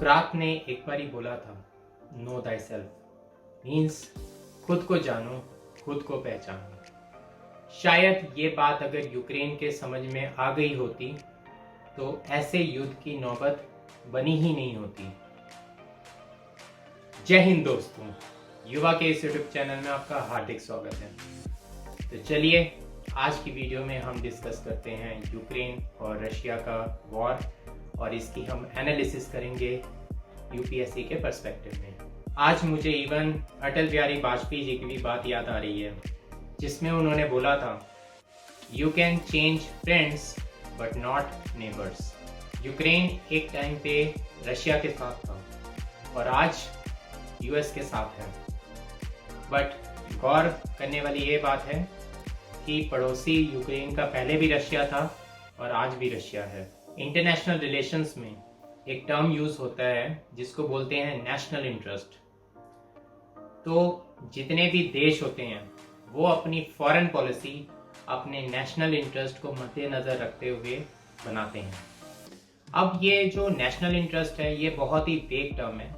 सोक्रात ने एक बार ही बोला था, नो दाई सेल्फ मीन्स खुद को जानो, खुद को पहचानो। शायद ये बात अगर यूक्रेन के समझ में आ गई होती तो ऐसे युद्ध की नौबत बनी ही नहीं होती। जय हिंद दोस्तों, युवा के इस यूट्यूब चैनल में आपका हार्दिक स्वागत है। तो चलिए आज की वीडियो में हम डिस्कस करते हैं यूक्रेन और रशिया का वॉर और इसकी हम एनालिसिस करेंगे यूपीएससी के पर्सपेक्टिव में। आज मुझे इवन अटल बिहारी वाजपेयी जी की भी बात याद आ रही है, जिसमें उन्होंने बोला था, you can change friends but not neighbours. Ukraine एक टाइम पे रशिया के साथ था और आज यूएस के साथ है। बट गौर करने वाली ये बात है कि पड़ोसी यूक्रेन का पहले भी रशिया था और आज भी रशिया है। इंटरनेशनल रिलेशंस में एक टर्म यूज होता है जिसको बोलते हैं नेशनल इंटरेस्ट। तो जितने भी देश होते हैं वो अपनी फॉरेन पॉलिसी अपने नेशनल इंटरेस्ट को मद्देनजर रखते हुए बनाते हैं। अब ये जो नेशनल इंटरेस्ट है ये बहुत ही वेग टर्म है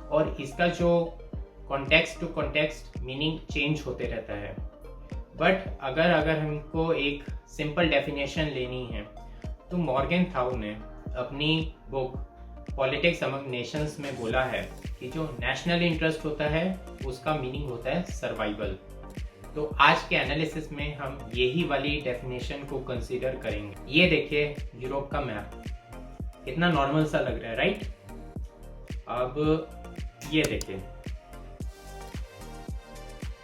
और इसका जो context to context meaning change होते रहता है। बट अगर हमको एक सिंपल डेफिनेशन लेनी है तो मॉर्गन थाउ ने अपनी बुक पॉलिटिक्स अमंग नेशंस में बोला है कि जो नेशनल इंटरेस्ट होता है उसका मीनिंग होता है सर्वाइवल। तो आज के एनालिसिस में हम यही वाली डेफिनेशन को कंसीडर करेंगे। ये देखिए यूरोप का मैप, कितना नॉर्मल सा लग रहा है, राइट? अब ये देखिए,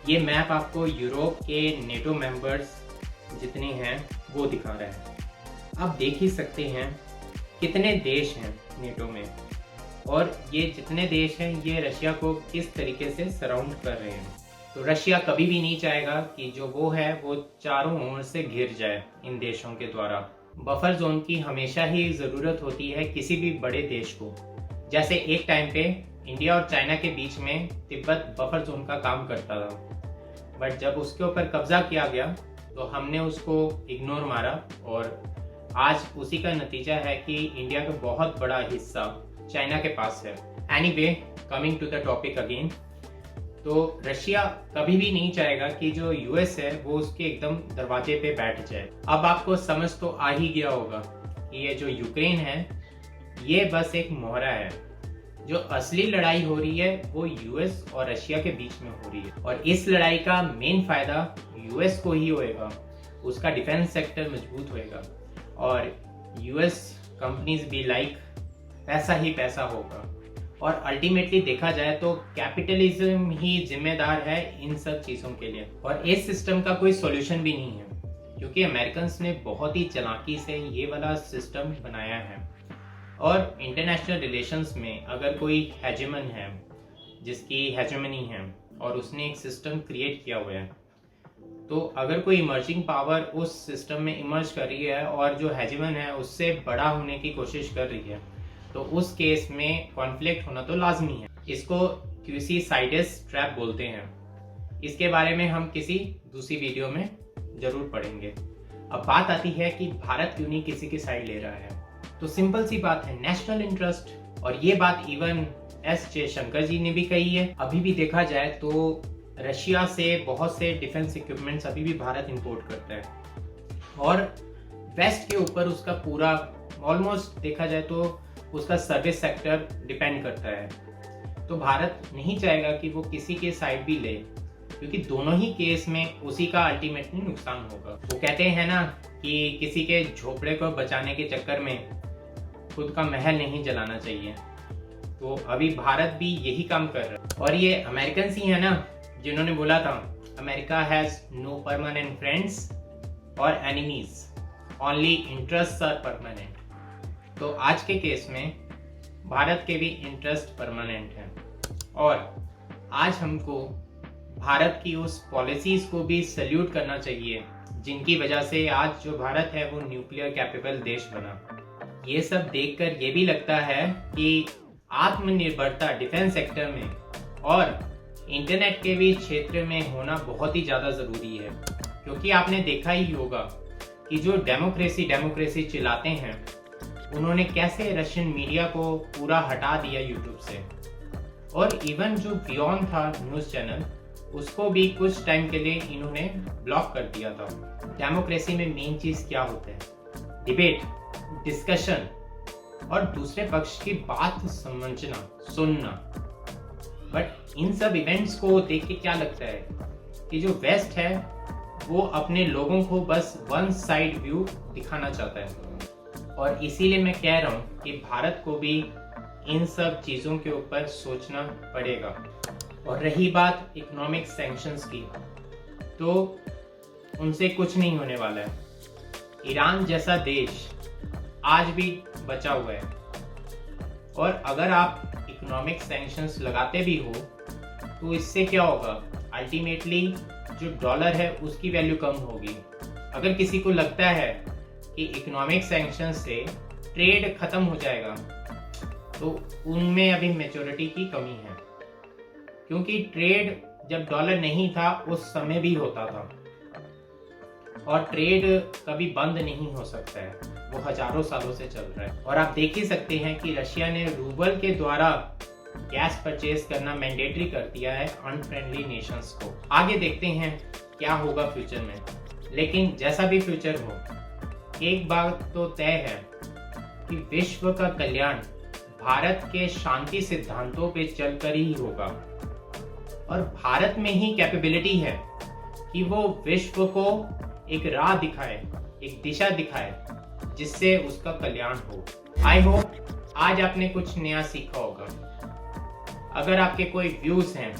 ये मैप आपको यूरोप के नेटो मेंबर्स जितने हैं वो दिखा रहा है। आप देख ही सकते हैं कितने देश हैं नेटो में और ये जितने देश हैं ये रशिया को किस तरीके से सराउंड कर रहे हैं। तो रशिया कभी भी नहीं चाहेगा कि जो वो है वो चारों ओर से घिर जाए इन देशों के द्वारा। बफर जोन की हमेशा ही ज़रूरत होती है किसी भी बड़े देश को। जैसे एक टाइम पे इंडिया और चाइना के बीच में तिब्बत बफर जोन का काम करता था, बट जब उसके ऊपर कब्जा किया गया तो हमने उसको इग्नोर मारा और आज उसी का नतीजा है कि इंडिया का बहुत बड़ा हिस्सा चाइना के पास है। Anyway, coming to the topic again, तो रशिया कभी भी नहीं चाहेगा कि जो यूएस है वो उसके एकदम दरवाजे पे बैठ जाए। अब आपको समझ तो आ ही गया होगा कि ये जो यूक्रेन है ये बस एक मोहरा है। जो असली लड़ाई हो रही है वो यूएस और रशिया के बीच में हो रही है और इस लड़ाई का मेन फायदा यूएस को ही होएगा। उसका डिफेंस सेक्टर मजबूत होएगा और यूएस कंपनीज भी लाइक पैसा ही पैसा होगा। और अल्टीमेटली देखा जाए तो कैपिटलिज्म ही जिम्मेदार है इन सब चीज़ों के लिए और इस सिस्टम का कोई सॉल्यूशन भी नहीं है, क्योंकि अमेरिकन्स ने बहुत ही चालाकी से ये वाला सिस्टम बनाया है। और इंटरनेशनल रिलेशंस में अगर कोई हेजेमन है जिसकी हेजेमनी है और उसने एक सिस्टम क्रिएट किया हुआ है, तो अगर कोई इमर्जिंग पावर उस सिस्टम में इमर्ज कर रही है और जो हेजेमन है उससे बड़ा होने की कोशिश कर रही है, तो उस केस में कॉन्फ्लिक्ट होना तो लाजमी है। इसको ट्यूसिडाइडस ट्रैप बोलते हैं। इसके बारे में हम किसी दूसरी वीडियो में जरूर पढ़ेंगे। अब बात आती है कि भारत क्यों नहीं किसी की साइड ले रहा है। तो सिंपल सी बात है, नेशनल इंटरेस्ट। और ये बात इवन एस जयशंकर जी ने भी कही है। अभी भी देखा जाए तो रशिया से बहुत से डिफेंस इक्विपमेंट्स अभी भी भारत इंपोर्ट करता है और वेस्ट के ऊपर उसका पूरा ऑलमोस्ट देखा जाए तो उसका सर्विस सेक्टर डिपेंड करता है। तो भारत नहीं चाहेगा कि वो किसी के साइड भी ले, क्योंकि दोनों ही केस में उसी का अल्टीमेटली नुकसान होगा। वो कहते हैं ना कि किसी के झोपड़े को बचाने के चक्कर में खुद का महल नहीं जलाना चाहिए। तो अभी भारत भी यही काम कर रहा है और ये अमेरिकन ही है ना जिन्होंने बोला था, America has no permanent friends और enemies, only interests are permanent. तो आज के केस में भारत के भी इंटरेस्ट परमानेंट हैं और आज हमको भारत की उस पॉलिसीज को भी सल्यूट करना चाहिए जिनकी वजह से आज जो भारत है वो न्यूक्लियर कैपेबल देश बना। ये सब देखकर ये भी लगता है कि आत्मनिर्भरता डिफेंस सेक्टर में और इंटरनेट के भी क्षेत्र में होना बहुत ही ज़्यादा ज़रूरी है, क्योंकि आपने देखा ही होगा कि जो डेमोक्रेसी चिल्लाते हैं उन्होंने कैसे रशियन मीडिया को पूरा हटा दिया यूट्यूब से, और इवन जो वियॉन था न्यूज़ चैनल, उसको भी कुछ टाइम के लिए इन्होंने ब्लॉक कर दिया था। डेमोक्रेसी में मेन चीज़ क्या होता है? डिबेट, डिस्कशन और दूसरे पक्ष की बात समझना, सुनना। बट इन सब इवेंट्स को देख के क्या लगता है कि जो वेस्ट है वो अपने लोगों को बस वन साइड व्यू दिखाना चाहता है, और इसीलिए मैं कह रहा हूँ कि भारत को भी इन सब चीज़ों के ऊपर सोचना पड़ेगा। और रही बात इकोनॉमिक सैंक्शंस की, तो उनसे कुछ नहीं होने वाला है। ईरान जैसा देश आज भी बचा हुआ है, और अगर आप इकोनॉमिक सैंक्शंस लगाते भी हो तो इससे क्या होगा? अल्टीमेटली जो डॉलर है उसकी वैल्यू कम होगी। अगर किसी को लगता है कि इकोनॉमिक सैंक्शंस से ट्रेड खत्म हो जाएगा, तो उनमें अभी मैच्योरिटी की कमी है, क्योंकि ट्रेड जब डॉलर नहीं था उस समय भी होता था, और ट्रेड कभी बंद नहीं हो सकता है, वो हजारों सालों से चल रहा है। और आप देख ही सकते हैं कि रशिया ने रूबल के द्वारा गैस परचेज करना मैंडेटरी कर दिया है अनफ्रेंडली नेशंस को। आगे देखते हैं क्या होगा फ्यूचर में, लेकिन जैसा भी फ्यूचर हो, एक बात तो तय है कि विश्व का कल्याण भारत के शांति सिद्धांतों पे चलकर ही होगा, और भारत में ही कैपेबिलिटी है कि वो विश्व को एक राह दिखाए, एक दिशा दिखाए, जिससे उसका कल्याण हो। आई होप आज आपने कुछ नया सीखा होगा। अगर आपके कोई व्यूज हैं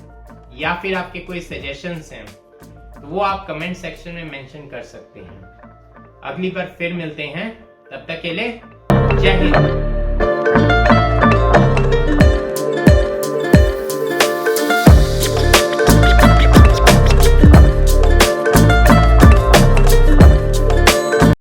या फिर आपके कोई सजेशंस हैं, तो वो आप कमेंट सेक्शन में मेंशन कर सकते हैं। अगली बार फिर मिलते हैं, तब तक के लिए जय हिंद।